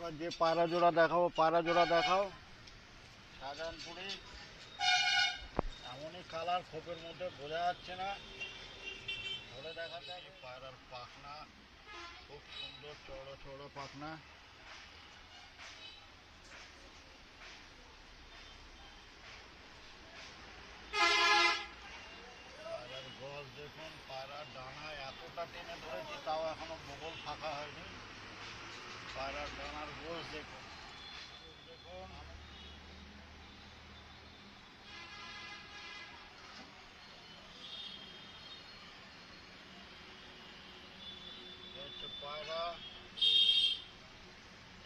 এবার যে পায়রা জোড়া দেখাও, পায়রা জোড়া দেখাও। শাহজাহানপুরি, এমনই কালার, খোপের মধ্যে বোঝা যাচ্ছে না, ধরে দেখা যায়। পায়রার পাখনা খুব সুন্দর, চওড়া চওড়া পাখনা। পায়রার গজ দেখুন, পায়রার ডানা এতটা টেনে ধরেছি তাও এখনো বগল ফাঁকা হয়নি। পায়রার ডানার গোজ দেখুন, দেখুন। হচ্ছে পায়রা,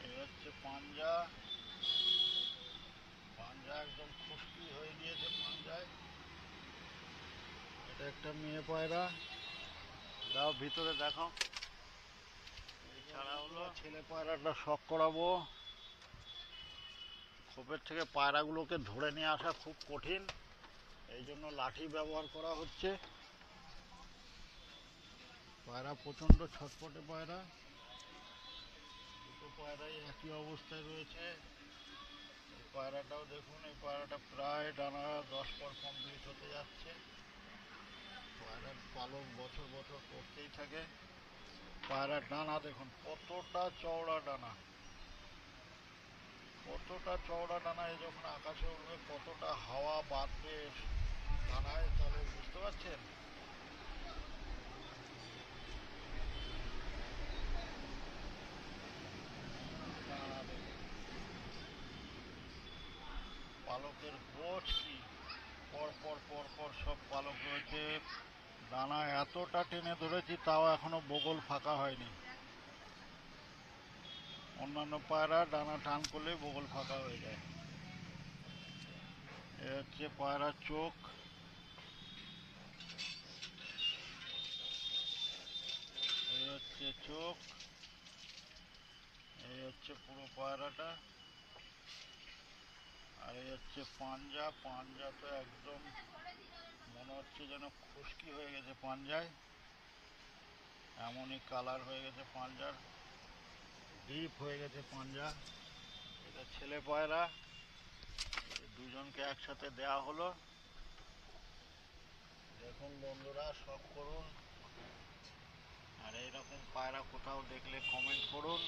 এই হচ্ছে পাঞ্জা। পাঞ্জা একদম খুশকি হয়ে গিয়েছে পাঞ্জায়। এটা একটা মেয়ে পায়রা, দাও ভিতরে দেখো। এছাড়া হলো ছেলে পায়রাটা শখ করাবো। খোপের থেকে পায়রাগুলোকে ধরে নিয়ে আসা খুব কঠিন, এই জন্য লাঠি ব্যবহার করা হচ্ছে। পায়রা প্রচণ্ড ছটপটে পায়রা, দুটো পায়রাই একই অবস্থায় রয়েছে। এই পায়রাটাও দেখুন, এই পায়রাটা প্রায় ডানা 10 পর কমপ্লিট হতে যাচ্ছে। পায়রার পালক বছর বছর করতেই থাকে। পায়রার ডানা দেখুন কতটা চওড়া ডানা, কতটা চওড়া ডানা। এই যখন আকাশে উঠবে কতটা হাওয়া বাঁধবে ডানায়, তাহলে বুঝতে পারছেন। ডানা দেখুন, পালকের গোছ কি, পর পর পর পর সব পালক রয়েছে। ডানা এতটা টেনে ধরেছি তাও এখনো বগল ফাঁকা হয়নি। অন্যান্য পায়রা ডানা টান করলে বগল ফাঁকা হয়ে যায়। এ হচ্ছে পায়রার চোখ, এই হচ্ছে চোখ, এই হচ্ছে পুরো পায়রাটা। আর এই হচ্ছে পাঞ্জা। পাঞ্জা তো একদম মনে হচ্ছে যেন খুশকি হয়ে গেছে পাঞ্জায়, এমনই কালার হয়ে গেছে পাঞ্জার, ডিপ হয়ে গেছে পাঞ্জা। এটা ছেলে পায়রা, দুজনকে একসাথে দেয়া হলো। দেখুন বন্ধুরা, শখ করুন, আর এইরকম পায়রা কোথাও দেখলে কমেন্ট করুন।